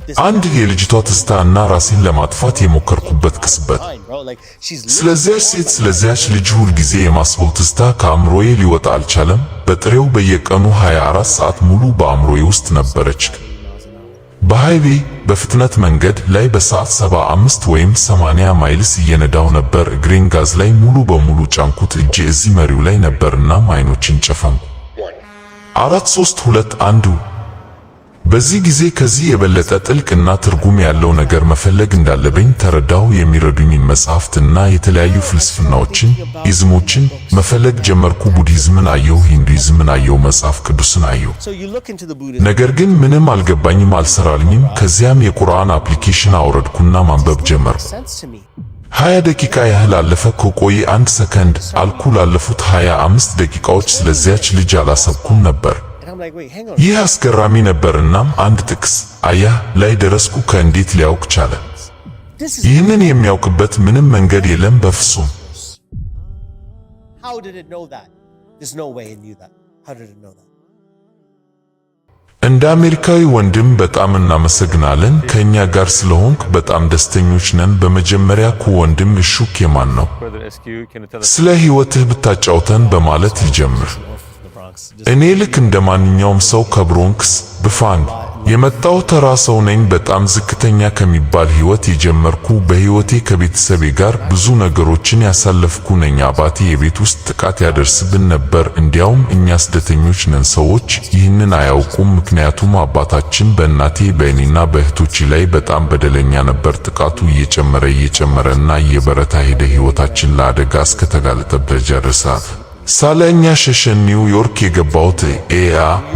አንድ የልጅቷ ትስታና ራሴን ለማጥፋት የሞከርኩበት ቅጽበት። ስለዚያች ሴት ስለዚያች ልጅ ሁል ጊዜ የማስበው ትስታ ከአእምሮዬ ሊወጣ አልቻለም። በጥሬው በየቀኑ 24 ሰዓት ሙሉ በአእምሮዬ ውስጥ ነበረች። በሃይዌይ በፍጥነት መንገድ ላይ በሰዓት 75 ወይም 80 ማይልስ እየነዳሁ ነበር። እግሬን ጋዝ ላይ ሙሉ በሙሉ ጫንኩት። እጄ እዚህ መሪው ላይ ነበርና አይኖቼን ጨፈንኩ። 4 3 2 1 በዚህ ጊዜ ከዚህ የበለጠ ጥልቅና ትርጉም ያለው ነገር መፈለግ እንዳለብኝ ተረዳሁ። የሚረዱኝን መጻሕፍትና የተለያዩ ፍልስፍናዎችን፣ ኢዝሞችን መፈለግ ጀመርኩ። ቡዲዝምን አየሁ፣ ሂንዱይዝምን አየሁ፣ መጽሐፍ ቅዱስን አየሁ። ነገር ግን ምንም አልገባኝም፣ አልሰራልኝም። ከዚያም የቁርአን አፕሊኬሽን አወረድኩና ማንበብ ጀመርኩ። 20 ደቂቃ ያህል አለፈ። ከቆየ 1 ሰከንድ አልኩ። ላለፉት 25 ደቂቃዎች ስለዚያች ልጅ አላሰብኩም ነበር። ይህ አስገራሚ ነበርና አንድ ጥቅስ አያህ ላይ ደረስኩ። ከእንዴት ሊያውቅ ቻለ? ይህንን የሚያውቅበት ምንም መንገድ የለም በፍጹም። እንደ አሜሪካዊ ወንድም በጣም እናመሰግናለን። ከኛ ጋር ስለሆንክ በጣም ደስተኞች ነን። በመጀመሪያ ወንድም እሹ የማን ነው? ስለ ሕይወትህ ብታጫውተን በማለት ይጀምር። እኔ ልክ እንደ ማንኛውም ሰው ከብሮንክስ ብፋን የመጣው ተራ ሰው ነኝ። በጣም ዝቅተኛ ከሚባል ሕይወት የጀመርኩ፣ በሕይወቴ ከቤተሰቤ ጋር ብዙ ነገሮችን ያሳለፍኩ ነኝ። አባቴ የቤት ውስጥ ጥቃት ያደርስብን ነበር። እንዲያውም እኛ ስደተኞች ነን። ሰዎች ይህንን አያውቁም፣ ምክንያቱም አባታችን በእናቴ በእኔና በእህቶቼ ላይ በጣም በደለኛ ነበር። ጥቃቱ እየጨመረና እየበረታ ሄደ። ሕይወታችን ለአደጋ እስከተጋለጠበት ደረጃ ደረሰ። ሳለ እኛ ሸሸን። ኒውዮርክ የገባሁት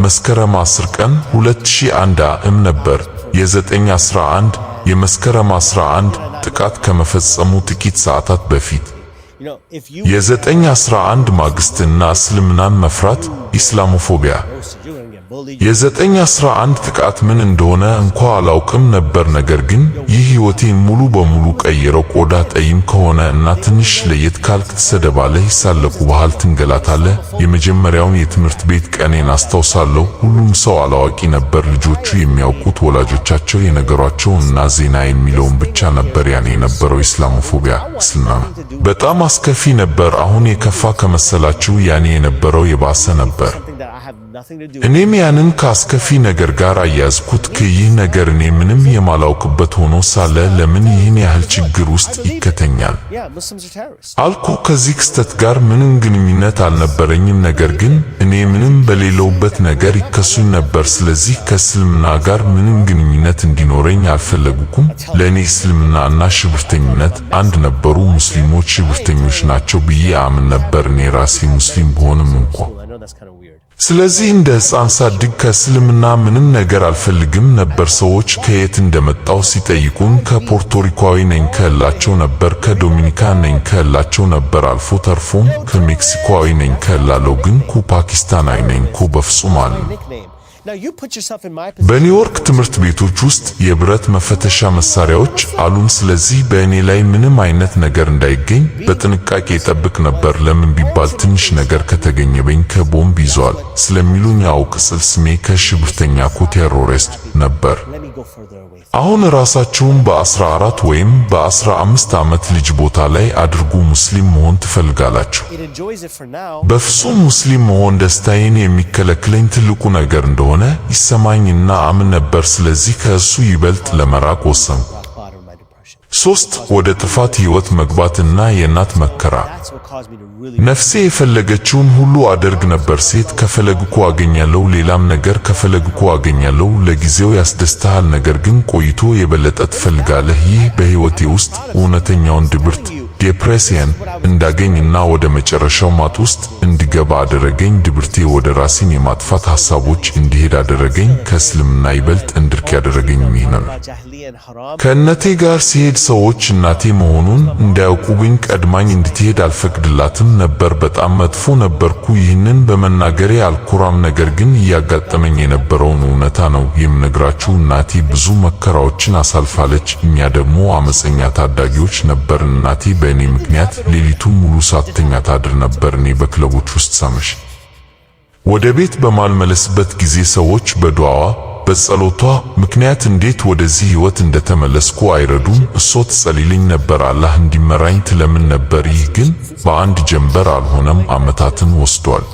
መስከረም 10 ቀን 2001 ዓ.ም ነበር። የ9/11 የመስከረም 11 ጥቃት ከመፈጸሙ ጥቂት ሰዓታት በፊት። የ9/11 ማግስትና እስልምናን መፍራት ኢስላሞፎቢያ። የ9/11 ጥቃት ምን እንደሆነ እንኳ አላውቅም ነበር፣ ነገር ግን ይህ ሕይወቴን ሙሉ በሙሉ ቀየረው። ቆዳ ጠይም ከሆነ እና ትንሽ ለየት ካልክ ትሰደባለህ፣ ይሳለቁብሃል፣ ትንገላታለህ። የመጀመሪያውን የትምህርት ቤት ቀኔን አስታውሳለሁ። ሁሉም ሰው አላዋቂ ነበር። ልጆቹ የሚያውቁት ወላጆቻቸው የነገሯቸው እና ዜና የሚለውን ብቻ ነበር። ያኔ የነበረው ኢስላሞፎቢያ እስልምና በጣም አስከፊ ነበር። አሁን የከፋ ከመሰላችሁ ያኔ የነበረው የባሰ ነበር። እኔም ያንን ከአስከፊ ነገር ጋር አያዝኩት። ይህ ነገር እኔ ምንም የማላውቅበት ሆኖ ሳለ ለምን ይህን ያህል ችግር ውስጥ ይከተኛል አልኩ። ከዚህ ክስተት ጋር ምንም ግንኙነት አልነበረኝም፣ ነገር ግን እኔ ምንም በሌለውበት ነገር ይከሱኝ ነበር። ስለዚህ ከእስልምና ጋር ምንም ግንኙነት እንዲኖረኝ አልፈለጉኩም። ለእኔ እስልምና እና ሽብርተኝነት አንድ ነበሩ። ሙስሊሞች ሽብርተኞች ናቸው ብዬ አምን ነበር፣ እኔ ራሴ ሙስሊም ብሆንም እንኳ። ስለዚህ እንደ ሕፃን ሳድግ ከእስልምና ምንም ነገር አልፈልግም ነበር። ሰዎች ከየት እንደመጣው ሲጠይቁን ከፖርቶሪካዊ ነኝ ከላቸው ነበር፣ ከዶሚኒካን ነኝ ከላቸው ነበር፣ አልፎ ተርፎም ከሜክሲኮዊ ነኝ ከላለው ግን ፓኪስታናዊ ነኝ በፍጹም አሉ። በኒውዮርክ ትምህርት ቤቶች ውስጥ የብረት መፈተሻ መሳሪያዎች አሉን። ስለዚህ በእኔ ላይ ምንም አይነት ነገር እንዳይገኝ በጥንቃቄ ይጠብቅ ነበር። ለምን ቢባል ትንሽ ነገር ከተገኘበኝ ከቦምብ ይዟል ስለሚሉኝ ያው ቅጽል ስሜ ከሽብርተኛ ቴሮሪስት ነበር። አሁን ራሳችሁን በ14 ወይም በ15 ዓመት ልጅ ቦታ ላይ አድርጉ። ሙስሊም መሆን ትፈልጋላችሁ? በፍጹም ሙስሊም መሆን ደስታዬን የሚከለክለኝ ትልቁ ነገር እንደሆነ ይሰማኝና አምን ነበር። ስለዚህ ከእሱ ይበልጥ ለመራቅ ወሰንኩ። 3 ወደ ጥፋት ሕይወት መግባትና የእናት መከራ። ነፍሴ የፈለገችውን ሁሉ አደርግ ነበር። ሴት ከፈለግኩ አገኛለሁ፣ ሌላም ነገር ከፈለግኩ አገኛለሁ። ለጊዜው ያስደስታል፣ ነገር ግን ቆይቶ የበለጠ ትፈልጋለህ። ይህ በሕይወቴ ውስጥ እውነተኛውን ድብርት ዲፕሬሽን እንዳገኝና ወደ መጨረሻው ማጥ ውስጥ እንዲገባ አደረገኝ። ድብርቴ ወደ ራሴን የማጥፋት ሐሳቦች እንዲሄድ አደረገኝ። ከእስልምና ይበልጥ እንድርቅ ያደረገኝ ይህ ነው። ከእናቴ ጋር ሲሄድ ሰዎች እናቴ መሆኑን እንዳያውቁብኝ ቀድማኝ እንድትሄድ አልፈቅድላትም ነበር። በጣም መጥፎ ነበርኩ። ይህንን በመናገሬ አልኩራም፣ ነገር ግን እያጋጠመኝ የነበረውን እውነታ ነው የምነግራችሁ። እናቴ ብዙ መከራዎችን አሳልፋለች። እኛ ደግሞ አመፀኛ ታዳጊዎች ነበርን። እናቴ በእኔ ምክንያት ሌሊቱን ሙሉ ሳትተኛ ታድር ነበር። እኔ በክለቦች ውስጥ ሳመሽ ወደ ቤት በማልመለስበት ጊዜ ሰዎች በዱዓዋ በጸሎቷ ምክንያት እንዴት ወደዚህ ሕይወት እንደተመለስኩ አይረዱም። እሷ ትጸልይልኝ ነበር፣ አላህ እንዲመራኝ ትለምን ነበር። ይህ ግን በአንድ ጀንበር አልሆነም፣ ዓመታትን ወስዷል።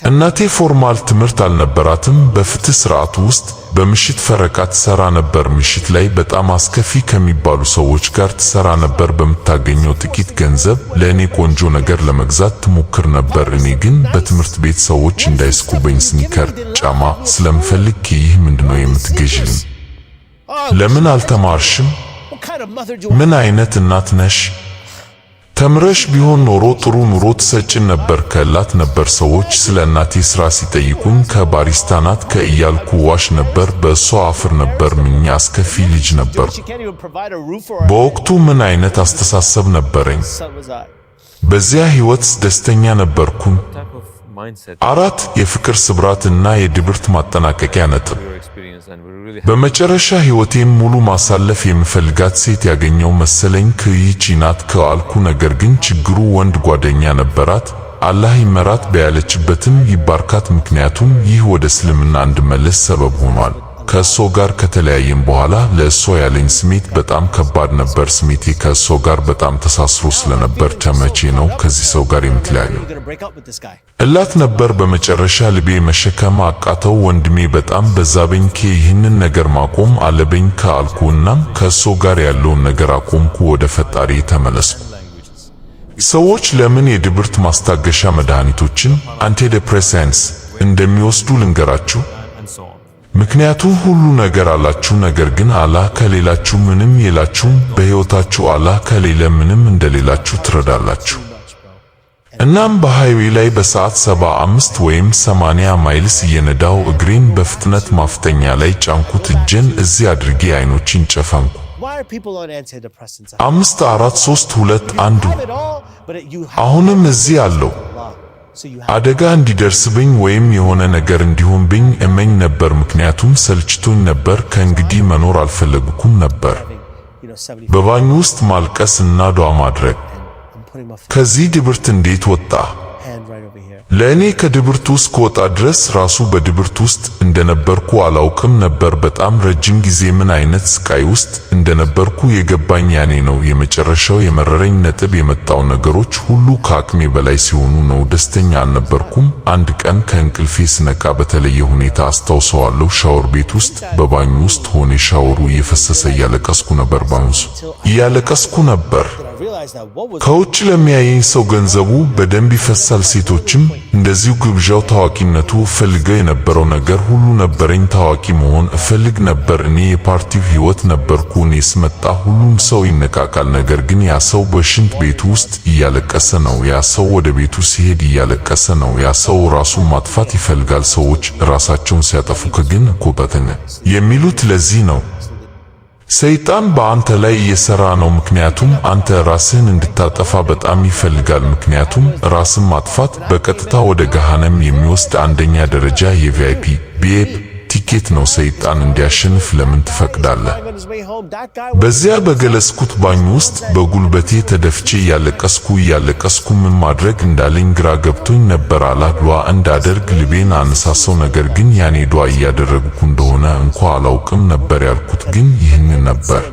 እናቴ ፎርማል ትምህርት አልነበራትም። በፍትህ ስርዓቱ ውስጥ በምሽት ፈረቃ ትሰራ ነበር። ምሽት ላይ በጣም አስከፊ ከሚባሉ ሰዎች ጋር ትሰራ ነበር። በምታገኘው ጥቂት ገንዘብ ለእኔ ቆንጆ ነገር ለመግዛት ትሞክር ነበር። እኔ ግን በትምህርት ቤት ሰዎች እንዳይስኩበኝ ስኒከር ጫማ ስለምፈልግ ይህ ምንድነው የምትገዢልኝ? ለምን አልተማርሽም? ምን አይነት እናት ነሽ? ተምረሽ ቢሆን ኖሮ ጥሩ ኑሮ ትሰጭን ነበር ከላት ነበር። ሰዎች ስለ እናቴ ሥራ ሲጠይቁኝ ከባሪስታ ናት ከእያልኩ ዋሽ ነበር። በእሷ አፍር ነበር። ምንኛ አስከፊ ልጅ ነበር። በወቅቱ ምን አይነት አስተሳሰብ ነበረኝ? በዚያ ሕይወት ደስተኛ ነበርኩን? 4 የፍቅር ስብራት እና የድብርት ማጠናቀቂያ ነጥብ። በመጨረሻ ሕይወቴን ሙሉ ማሳለፍ የምፈልጋት ሴት ያገኘው መሰለኝ። ይህች ናት ከአልኩ። ነገር ግን ችግሩ ወንድ ጓደኛ ነበራት። አላህ ይመራት በያለችበትም ይባርካት። ምክንያቱም ይህ ወደ እስልምና እንድመለስ ሰበብ ሆኗል። ከእሷ ጋር ከተለያየም በኋላ ለእሷ ያለኝ ስሜት በጣም ከባድ ነበር። ስሜቴ ከእሷ ጋር በጣም ተሳስሮ ስለነበር መቼ ነው ከዚህ ሰው ጋር የምትለያየው እላት ነበር። በመጨረሻ ልቤ መሸከም አቃተው። ወንድሜ በጣም በዛብኝ። ይህንን ነገር ማቆም አለብኝ ከአልኩ እናም ከእሷ ጋር ያለውን ነገር አቆምኩ። ወደ ፈጣሪ ተመለስኩ። ሰዎች ለምን የድብርት ማስታገሻ መድኃኒቶችን አንቲዲፕሬሳንትስ እንደሚወስዱ ልንገራችሁ። ምክንያቱም ሁሉ ነገር አላችሁ፣ ነገር ግን አላህ ከሌላችሁ ምንም የላችሁም። በሕይወታችሁ አላህ ከሌለ ምንም እንደሌላችሁ ትረዳላችሁ። እናም በሃይዌይ ላይ በሰዓት 75 ወይም 80 ማይልስ እየነዳው እግሬን በፍጥነት ማፍጠኛ ላይ ጫንኩት። እጄን እዚህ አድርጌ አይኖችን ጨፈንኩ። 5 4 3 2 1 አሁንም እዚህ አለው። አደጋ እንዲደርስብኝ ወይም የሆነ ነገር እንዲሆንብኝ እመኝ ነበር። ምክንያቱም ሰልችቶኝ ነበር። ከእንግዲህ መኖር አልፈለግኩም ነበር። በባኙ ውስጥ ማልቀስ እና ዱዓ ማድረግ። ከዚህ ድብርት እንዴት ወጣ? ለእኔ ከድብርት ውስጥ ከወጣ ድረስ ራሱ በድብርት ውስጥ እንደነበርኩ አላውቅም ነበር። በጣም ረጅም ጊዜ ምን አይነት ስቃይ ውስጥ እንደነበርኩ የገባኝ ያኔ ነው። የመጨረሻው የመረረኝ ነጥብ የመጣው ነገሮች ሁሉ ከአቅሜ በላይ ሲሆኑ ነው። ደስተኛ አልነበርኩም። አንድ ቀን ከእንቅልፌ ስነቃ በተለየ ሁኔታ አስታውሰዋለሁ። ሻወር ቤት ውስጥ በባኙ ውስጥ ሆኜ ሻወሩ እየፈሰሰ እያለቀስኩ ነበር። ባኙስ እያለቀስኩ ነበር። ከውጭ ለሚያየኝ ሰው ገንዘቡ በደንብ ይፈሳል። ሴቶችም እንደዚሁ። ግብዣው፣ ታዋቂነቱ፣ እፈልገው የነበረው ነገር ሁሉ ነበረኝ። ታዋቂ መሆን እፈልግ ነበር። እኔ የፓርቲው ሕይወት ነበርኩ። እኔ ስመጣ ሁሉም ሰው ይነቃቃል። ነገር ግን ያ ሰው በሽንት ቤቱ ውስጥ እያለቀሰ ነው። ያ ሰው ወደ ቤቱ ሲሄድ እያለቀሰ ነው። ያ ሰው ራሱን ማጥፋት ይፈልጋል። ሰዎች ራሳቸውን ሲያጠፉ ከግን እኮ በተነ የሚሉት ለዚህ ነው። ሰይጣን በአንተ ላይ እየሰራ ነው። ምክንያቱም አንተ ራስህን እንድታጠፋ በጣም ይፈልጋል። ምክንያቱም ራስን ማጥፋት በቀጥታ ወደ ገሃነም የሚወስድ አንደኛ ደረጃ የቪአይፒ ቲኬት ነው። ሰይጣን እንዲያሸንፍ ለምን ትፈቅዳለህ? በዚያ በገለጽኩት ባኝ ውስጥ በጉልበቴ ተደፍቼ እያለቀስኩ ምን ማድረግ እንዳለኝ ግራ ገብቶኝ ነበር። አላህ ዱዓ እንዳደርግ ልቤን አነሳሳው። ነገር ግን ያኔ ዱዓ እያደረግኩ እንደሆነ እንኳ አላውቅም ነበር። ያልኩት ግን ይህንን ነበር።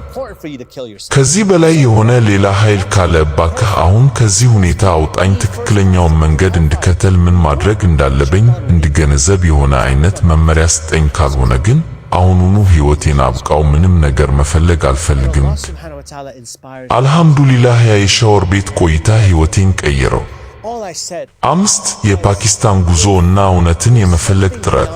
ከዚህ በላይ የሆነ ሌላ ኃይል ካለ እባክህ አሁን ከዚህ ሁኔታ አውጣኝ። ትክክለኛውን መንገድ እንድከተል ምን ማድረግ እንዳለብኝ እንድገነዘብ የሆነ አይነት መመሪያ ስጠኝ። ካልሆነ ግን አሁኑኑ ሕይወቴን አብቃው። ምንም ነገር መፈለግ አልፈልግም። አልሐምዱሊላህ ያ የሻወር ቤት ቆይታ ሕይወቴን ቀየረው። 5 የፓኪስታን ጉዞ እና እውነትን የመፈለግ ጥረት።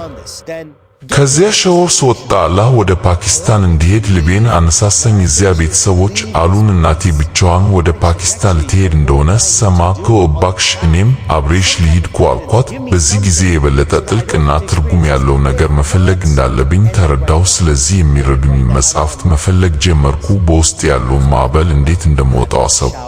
ከዚያ ሻወር ስወጣ አላህ ወደ ፓኪስታን እንዲሄድ ልቤን አነሳሳኝ። እዚያ ቤተሰቦች አሉን። እናቴ ብቻዋን ወደ ፓኪስታን ልትሄድ እንደሆነ ሰማ እባክሽ እኔም አብሬሽ ልሂድ አልኳት። በዚህ ጊዜ የበለጠ ጥልቅ እና ትርጉም ያለው ነገር መፈለግ እንዳለብኝ ተረዳሁ። ስለዚህ የሚረዱኝ መጽሐፍት መፈለግ ጀመርኩ። በውስጥ ያለውን ማዕበል እንዴት እንደምወጣው አሰብኩ።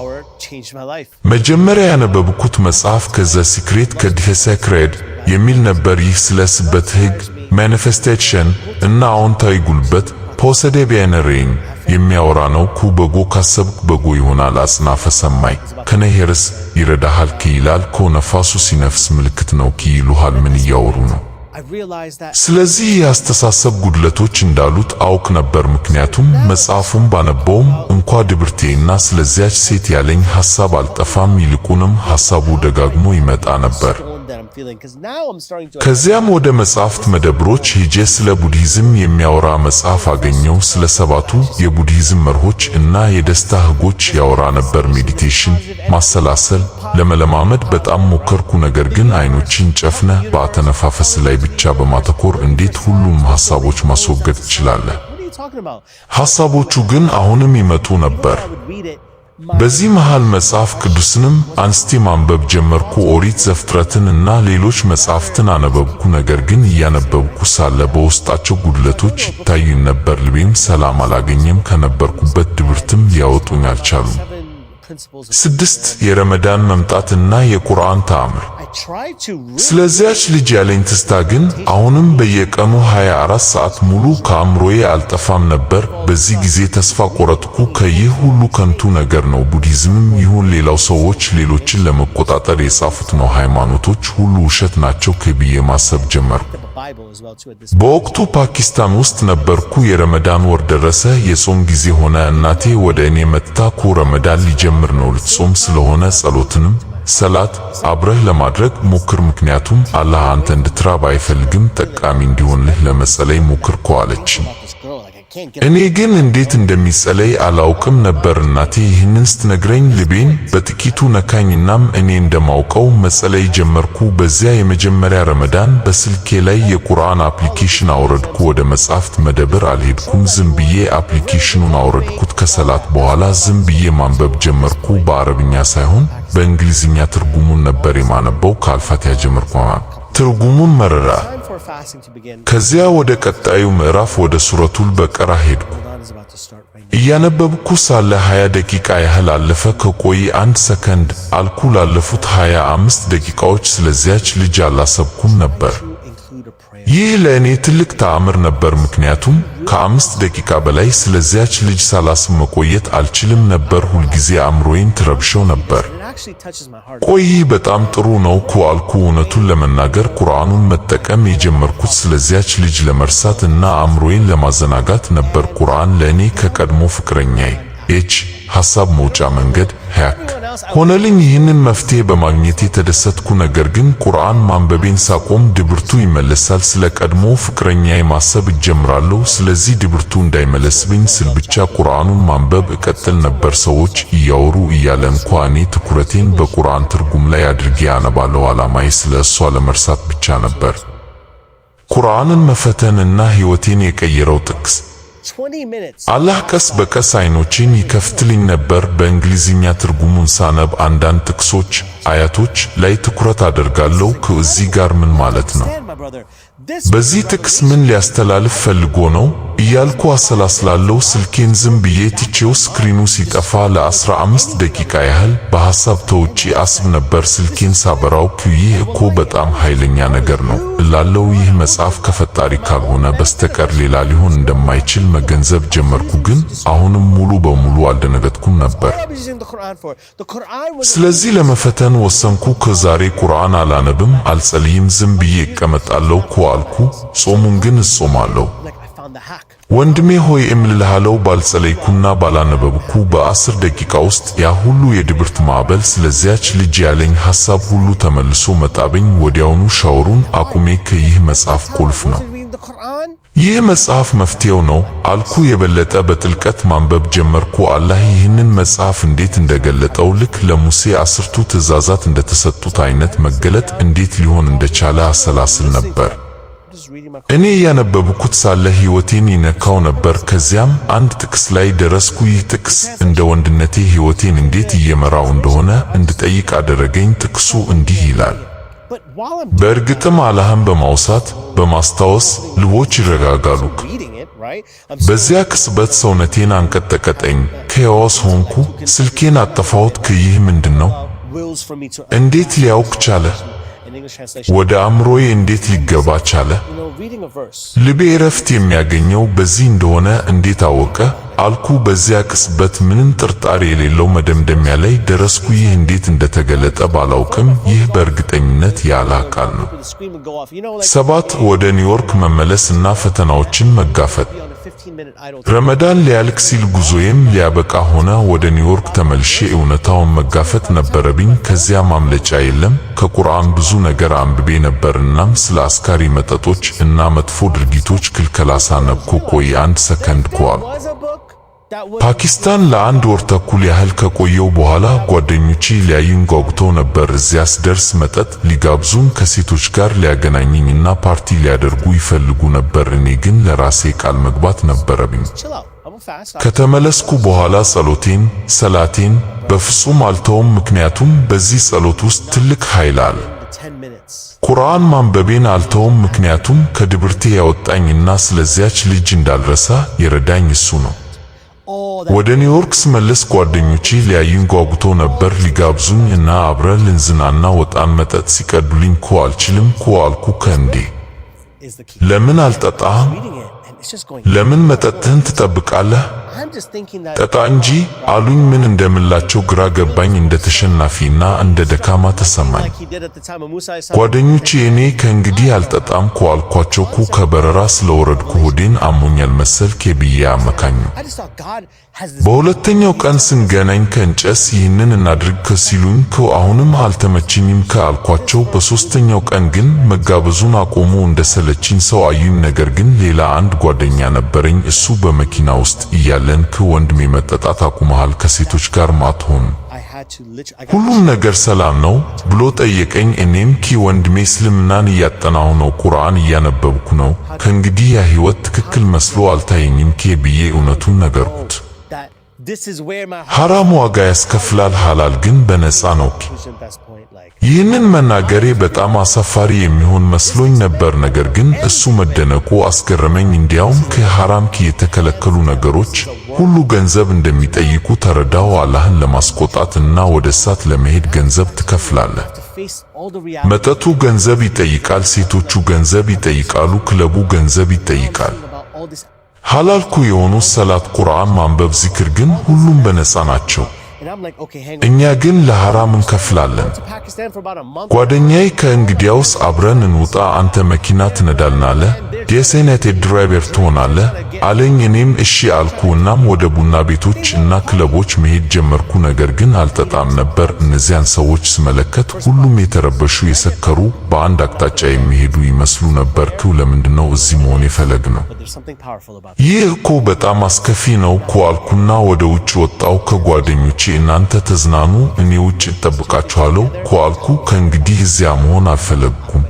መጀመሪያ ያነበብኩት መጽሐፍ ከዘ ሲክሬት ከዲሄሴክሬድ የሚል ነበር። ይህ ስለ ስበት ሕግ ማኒፌስቴሽን እና አዎንታዊ ጉልበት ፖሰዴቢያነሬን የሚያወራ ነው። በጎ ካሰብክ በጎ ይሆናል። አጽናፈ ሰማይ ከነሄርስ ይረዳሃል ይላል። ነፋሱ ሲነፍስ ምልክት ነው ይሉሃል። ምን እያወሩ ነው? ስለዚህ የአስተሳሰብ ጉድለቶች እንዳሉት አውቅ ነበር። ምክንያቱም መጽሐፉን ባነበውም እንኳ ድብርቴና ስለዚያች ሴት ያለኝ ሐሳብ አልጠፋም፣ ይልቁንም ሐሳቡ ደጋግሞ ይመጣ ነበር። ከዚያም ወደ መጽሐፍት መደብሮች ሄጄ ስለ ቡድሂዝም የሚያወራ መጽሐፍ አገኘው። ስለ 7ቱ የቡድሂዝም መርሆች እና የደስታ ሕጎች ያወራ ነበር። ሜዲቴሽን ማሰላሰል ለመለማመድ በጣም ሞከርኩ። ነገር ግን አይኖችን ጨፍነ በአተነፋፈስ ላይ ብቻ በማተኮር እንዴት ሁሉም ሐሳቦች ማስወገድ ትችላለህ? ሐሳቦቹ ግን አሁንም ይመጡ ነበር። በዚህ መሃል መጽሐፍ ቅዱስንም አንስቴ ማንበብ ጀመርኩ። ኦሪት ዘፍጥረትን እና ሌሎች መጽሐፍትን አነበብኩ። ነገር ግን እያነበብኩ ሳለ በውስጣቸው ጉድለቶች ይታዩኝ ነበር። ልቤም ሰላም አላገኘም። ከነበርኩበት ድብርትም ሊያወጡኝ አልቻሉም። 6 የረመዳን መምጣትና የቁርአን ተአምር። ስለዚያች ልጅ ያለኝ ትስታ ግን አሁንም በየቀኑ 24 ሰዓት ሙሉ ከአእምሮዬ አልጠፋም ነበር። በዚህ ጊዜ ተስፋ ቆረጥኩ። ከይህ ሁሉ ከንቱ ነገር ነው፣ ቡድሂዝምም ይሁን ሌላው ሰዎች ሌሎችን ለመቆጣጠር የጻፉት ነው፣ ሃይማኖቶች ሁሉ ውሸት ናቸው ብዬ ማሰብ ጀመርኩ። በወቅቱ ፓኪስታን ውስጥ ነበርኩ። የረመዳን ወር ደረሰ። የጾም ጊዜ ሆነ። እናቴ ወደ እኔ መጥታ ረመዳን ሊጀምር ነው፣ ልትጾም ስለሆነ ጸሎትንም ሰላት አብረህ ለማድረግ ሞክር፣ ምክንያቱም አላህ አንተ እንድትራብ አይፈልግም፣ ጠቃሚ እንዲሆንልህ ለመጸለይ ሞክር አለች። እኔ ግን እንዴት እንደሚጸለይ አላውቅም ነበር። እናቴ ይህንን ስትነግረኝ ልቤን በጥቂቱ ነካኝናም እኔ እንደማውቀው መጸለይ ጀመርኩ። በዚያ የመጀመሪያ ረመዳን በስልኬ ላይ የቁርአን አፕሊኬሽን አውረድኩ። ወደ መጽሐፍት መደብር አልሄድኩም፣ ዝም ብዬ አፕሊኬሽኑን አውረድኩት። ከሰላት በኋላ ዝም ብዬ ማንበብ ጀመርኩ። በአረብኛ ሳይሆን በእንግሊዝኛ ትርጉሙን ነበር የማነበው። ከአልፋቲያ ጀመርኩ። ትርጉሙን መረራ። ከዚያ ወደ ቀጣዩ ምዕራፍ ወደ ሱረቱል በቀራ ሄድኩ። እያነበብኩ ሳለ 20 ደቂቃ ያህል አለፈ። ከቆየ 1 ሰከንድ አልኩ። ላለፉት 25 ደቂቃዎች ስለዚያች ልጅ አላሰብኩም ነበር። ይህ ለእኔ ትልቅ ተአምር ነበር፣ ምክንያቱም ከ5 ደቂቃ በላይ ስለዚያች ልጅ ሳላስብ መቆየት አልችልም ነበር። ሁልጊዜ አእምሮዬን ትረብሸው ነበር። ቆይ በጣም ጥሩ ነው አልኩ። እውነቱን ለመናገር ቁርአኑን መጠቀም የጀመርኩት ስለዚያች ልጅ ለመርሳት እና አእምሮዬን ለማዘናጋት ነበር። ቁርአን ለእኔ ከቀድሞ ፍቅረኛዬ ሐሳብ መውጫ መንገድ ሀያክ ሆነልኝ። ይህንን መፍትሄ በማግኘቴ ተደሰትኩ። ነገር ግን ቁርአን ማንበቤን ሳቆም ድብርቱ ይመለሳል። ስለ ቀድሞ ፍቅረኛዬ ማሰብ እጀምራለሁ። ስለዚህ ድብርቱ እንዳይመለስብኝ ስል ብቻ ቁርአኑን ማንበብ እቀጥል ነበር። ሰዎች እያወሩ እያለ እንኳ እኔ ትኩረቴን በቁርአን ትርጉም ላይ አድርጌ አነባለሁ። ዓላማዬ ስለ እሷ ለመርሳት ብቻ ነበር። ቁርአንን መፈተን እና ሕይወቴን የቀየረው ጥቅስ አላህ ቀስ በቀስ አይኖቼን ይከፍትልኝ ነበር። በእንግሊዝኛ ትርጉሙን ሳነብ አንዳንድ ጥቅሶች፣ አያቶች ላይ ትኩረት አደርጋለሁ። ከዚህ ጋር ምን ማለት ነው? በዚህ ጥቅስ ምን ሊያስተላልፍ ፈልጎ ነው እያልኩ አሰላስላለሁ። ስልኬን ዝም ብዬ ትቼው ስክሪኑ ሲጠፋ ለ15 ደቂቃ ያህል በሐሳብ ተውጬ አስብ ነበር። ስልኬን ሳበራው ይህ እኮ በጣም ኃይለኛ ነገር ነው እላለሁ። ይህ መጽሐፍ ከፈጣሪ ካልሆነ በስተቀር ሌላ ሊሆን እንደማይችል መገንዘብ ጀመርኩ። ግን አሁንም ሙሉ በሙሉ አልደነገጥኩም ነበር። ስለዚህ ለመፈተን ወሰንኩ። ከዛሬ ቁርአን አላነብም፣ አልጸልይም፣ ዝም ብዬ እቀመጣለሁ አልኩ። ጾሙን ግን እጾማለሁ። ወንድሜ ሆይ እምልልሃለሁ፣ ባልጸለይኩና ባላነበብኩ በ10 ደቂቃ ውስጥ ያ ሁሉ የድብርት ማዕበል፣ ስለዚያች ልጅ ያለኝ ሐሳብ ሁሉ ተመልሶ መጣብኝ። ወዲያውኑ ሻወሩን አቁሜ ይህ መጽሐፍ ቁልፍ ነው፣ ይህ መጽሐፍ መፍትሄው ነው አልኩ። የበለጠ በጥልቀት ማንበብ ጀመርኩ። አላህ ይህንን መጽሐፍ እንዴት እንደገለጠው፣ ልክ ለሙሴ 10ቱ ትእዛዛት እንደተሰጡት አይነት መገለጥ እንዴት ሊሆን እንደቻለ አሰላስል ነበር። እኔ ያነበብኩት ሳለ ሕይወቴን ይነካው ነበር። ከዚያም አንድ ጥቅስ ላይ ደረስኩ። ይህ ጥቅስ እንደ ወንድነቴ ሕይወቴን እንዴት እየመራው እንደሆነ እንድጠይቅ አደረገኝ። ጥቅሱ እንዲህ ይላል፣ በእርግጥም አላህን በማውሳት በማስታወስ ልቦች ይረጋጋሉ። በዚያ ቅጽበት ሰውነቴን አንቀጠቀጠኝ። ከሕያዋስ ሆንኩ። ስልኬን አጠፋሁት። ይህ ምንድነው? እንዴት ሊያውቅ ቻለ? ወደ አእምሮዬ እንዴት ሊገባ ቻለ? ልቤ እረፍት የሚያገኘው በዚህ እንደሆነ እንዴት አወቀ? አልኩ። በዚያ ቅጽበት ምንም ጥርጣሬ የሌለው መደምደሚያ ላይ ደረስኩ። ይህ እንዴት እንደተገለጠ ባላውቅም ይህ በእርግጠኝነት የአላህ ቃል ነው። 7 ወደ ኒውዮርክ መመለስ እና ፈተናዎችን መጋፈጥ። ረመዳን ሊያልቅ ሲል ጉዞዬም ሊያበቃ ሆነ። ወደ ኒውዮርክ ተመልሼ እውነታውን መጋፈጥ ነበረብኝ። ከዚያ ማምለጫ የለም። ከቁርአን ብዙ ነገር አንብቤ ነበርናም ስለ አስካሪ መጠጦች እና መጥፎ ድርጊቶች ክልከላ ሳነብኩ ቆይ 1 ሰከንድ ኳል ፓኪስታን ለ1 ወር ተኩል ያህል ከቆየው በኋላ ጓደኞቼ ሊያዩኝ ጓጉተው ነበር። እዚያ ስደርስ መጠጥ ሊጋብዙን ከሴቶች ጋር ሊያገናኙኝና ፓርቲ ሊያደርጉ ይፈልጉ ነበር። እኔ ግን ለራሴ ቃል መግባት ነበረብኝ። ከተመለስኩ በኋላ ሰላቴን በፍጹም አልተውም፣ ምክንያቱም በዚህ ጸሎት ውስጥ ትልቅ ኃይል አለ። ቁርአን ማንበቤን አልተውም፣ ምክንያቱም ከድብርቴ ያወጣኝና ስለዚያች ልጅ እንዳልረሳ የረዳኝ እሱ ነው። ወደ ኒውዮርክ ስመለስ ጓደኞቼ ሊያዩኝ ጓጉተው ነበር። ሊጋብዙኝ እና አብረን ልንዝናና ወጣን። መጠጥ ሲቀዱልኝ አልችልም አልኩ። ከእንዴ ለምን አልጠጣህም? ለምን መጠጥህን ትጠብቃለህ? ጠጣ እንጂ አሉኝ። ምን እንደምላቸው ግራ ገባኝ። እንደ ተሸናፊና እንደ ደካማ ተሰማኝ። ጓደኞቼ እኔ ከእንግዲህ አልጠጣም አልኳቸው። ከበረራ ስለወረድኩ ሆዴን አሞኛል መሰል ብዬ አመካኙ። በሁለተኛው ቀን ስንገናኝ ከእንጨስ ይህንን እናድርግ ሲሉኝ አሁንም አልተመቸኝም አልኳቸው። በሶስተኛው ቀን ግን መጋበዙን አቆሙ። እንደሰለችኝ ሰው አዩኝ። ነገር ግን ሌላ አንድ ጓደኛ ነበረኝ። እሱ በመኪና ውስጥ እያለን ወንድሜ መጠጣት አቁመሃል? ከሴቶች ጋር ማትሆን ሁሉም ነገር ሰላም ነው ብሎ ጠየቀኝ። እኔም ወንድሜ እስልምናን እያጠናሁ ነው፣ ቁርአን እያነበብኩ ነው፣ ከእንግዲህ ያ ህይወት ትክክል መስሎ አልታየኝም ብዬ እውነቱን ነገርኩት። ሐራም ዋጋ ያስከፍላል፣ ሐላል ግን በነፃ ነው። ይህንን መናገሬ በጣም አሳፋሪ የሚሆን መስሎኝ ነበር። ነገር ግን እሱ መደነቁ አስገረመኝ። እንዲያውም ከሐራም የተከለከሉ ነገሮች ሁሉ ገንዘብ እንደሚጠይቁ ተረዳሁ። አላህን ለማስቆጣት እና ወደ እሳት ለመሄድ ገንዘብ ትከፍላለህ። መጠጡ ገንዘብ ይጠይቃል፣ ሴቶቹ ገንዘብ ይጠይቃሉ፣ ክለቡ ገንዘብ ይጠይቃል። ሐላልኩ የሆኑ ሰላት፣ ቁርአን ማንበብ፣ ዚክር ግን ሁሉም በነፃ ናቸው። እኛ ግን ለሐራም እንከፍላለን። ጓደኛዬ ከእንግዲያውስ አብረን እንውጣ፣ አንተ መኪና ትነዳልናለህ፣ ዴሴኔቴድ ድራይቨር ትሆናለህ አለኝ። እኔም እሺ አልኩ። እናም ወደ ቡና ቤቶች እና ክለቦች መሄድ ጀመርኩ። ነገር ግን አልጠጣም ነበር። እነዚያን ሰዎች ስመለከት ሁሉም የተረበሹ፣ የሰከሩ፣ በአንድ አቅጣጫ የሚሄዱ ይመስሉ ነበር። ለምንድነው እዚህ መሆን የፈለግነው? ይህ እኮ በጣም አስከፊ ነው አልኩና ወደ ውጭ ወጣው። ከጓደኞቼ እናንተ ተዝናኑ፣ እኔ ውጭ እጠብቃችኋለሁ አልኩ። ከእንግዲህ እዚያ መሆን አልፈለግኩም።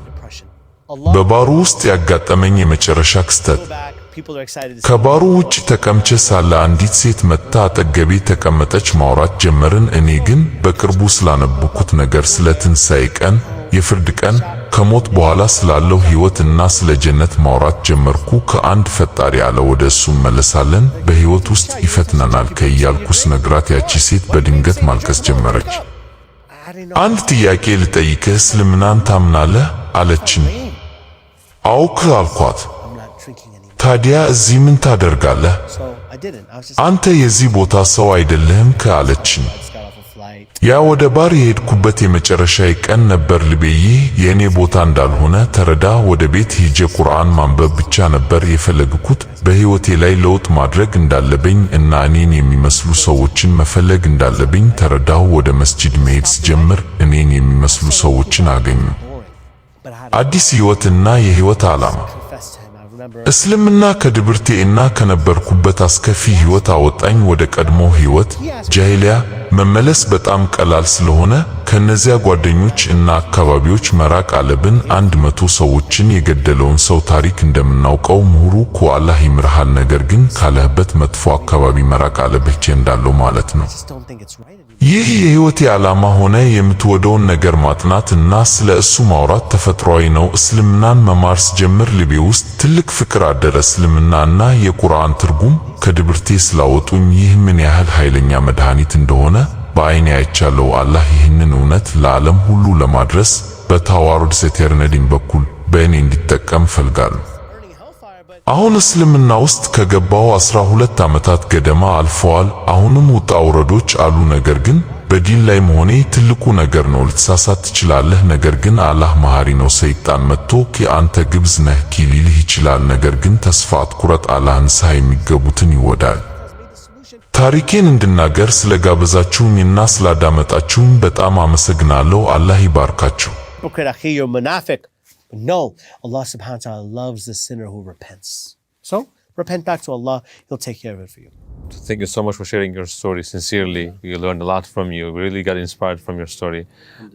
በባሩ ውስጥ ያጋጠመኝ የመጨረሻ ክስተት። ከባሩ ውጭ ተቀምጬ ሳለ አንዲት ሴት መጥታ አጠገቤ ተቀመጠች። ማውራት ጀመርን። እኔ ግን በቅርቡ ስላነበብኩት ነገር፣ ስለ ትንሣኤ ቀን፣ የፍርድ ቀን፣ ከሞት በኋላ ስላለው ሕይወት እና ስለ ጀነት ማውራት ጀመርኩ። ከአንድ ፈጣሪ አለ ወደ እሱ መለሳለን፣ በሕይወት ውስጥ ይፈትነናል እያልኩ ስነግራት ያቺ ሴት በድንገት ማልቀስ ጀመረች። አንድ ጥያቄ ልጠይቅህ፣ እስልምናን ታምናለህ አለችኝ። አውክ አልኳት። ታዲያ እዚህ ምን ታደርጋለህ? አንተ የዚህ ቦታ ሰው አይደለህም አለችኝ። ያ ወደ ባር የሄድኩበት የመጨረሻዬ ቀን ነበር። ልቤ ይህ የእኔ ቦታ እንዳልሆነ ተረዳ። ወደ ቤት ሄጄ ቁርአን ማንበብ ብቻ ነበር የፈለግኩት። በሕይወቴ ላይ ለውጥ ማድረግ እንዳለብኝ እና እኔን የሚመስሉ ሰዎችን መፈለግ እንዳለብኝ ተረዳሁ። ወደ መስጂድ መሄድ ስጀምር እኔን የሚመስሉ ሰዎችን አገኙ። አዲስ ሕይወትና የሕይወት ዓላማ። እስልምና ከድብርቴ እና ከነበርኩበት አስከፊ ሕይወት አወጣኝ። ወደ ቀድሞ ሕይወት ጃሂሊያ መመለስ በጣም ቀላል ስለሆነ ከነዚያ ጓደኞች እና አካባቢዎች መራቅ አለብን። 100 ሰዎችን የገደለውን ሰው ታሪክ እንደምናውቀው ምሁሩ አላህ ይምርሃል፣ ነገር ግን ካለህበት መጥፎ አካባቢ መራቅ አለብህ እንዳለው ማለት ነው። ይህ የሕይወቴ ዓላማ ሆነ። የምትወደውን ነገር ማጥናት እና ስለ እሱ ማውራት ተፈጥሯዊ ነው። እስልምናን መማር ስጀምር ልቤ ውስጥ ትልቅ ፍቅር አደረ። እስልምና እና የቁርአን ትርጉም ከድብርቴ ስላወጡኝ ይህ ምን ያህል ኃይለኛ መድኃኒት እንደሆነ በዓይኔ አይቻለሁ። አላህ ይህንን እውነት ለዓለም ሁሉ ለማድረስ በታዋሩድ ሰተርነዲን በኩል በእኔ እንዲጠቀም ፈልጋለሁ። አሁን እስልምና ውስጥ ከገባው 12 ዓመታት ገደማ አልፈዋል። አሁንም ውጣ ውረዶች አሉ። ነገር ግን በዲን ላይ መሆኔ ትልቁ ነገር ነው። ልትሳሳት ትችላለህ፣ ነገር ግን አላህ መሐሪ ነው። ሰይጣን መጥቶ አንተ ግብዝ ነህ ሊልህ ይችላል። ነገር ግን ተስፋ አትቁረጥ። አላህ ንስሐ የሚገቡትን ይወዳል። ታሪኬን እንድናገር ስለጋበዛችሁኝና ስላዳመጣችሁኝ በጣም አመሰግናለሁ። አላህ ይባርካችሁ። No, Allah subhanahu wa ta'ala loves the sinner who repents. So, repent back to Allah. He'll take care of it for you. Thank you so much for sharing your story sincerely. We learned a lot from you. We really got inspired from your story.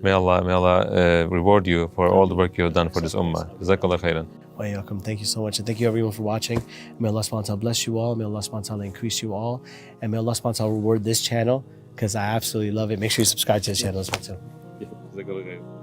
May Allah reward you for all the work you have done for this ummah. Jazakallah khairan. Wa welcome. Thank you so much. And thank you everyone for watching. May Allah subhanahu wa ta'ala bless you all. May Allah subhanahu wa ta'ala increase you all. And may Allah subhanahu wa ta'ala reward this channel because I absolutely love it. Make sure you subscribe to this channel as well too. Jazakallah khairan.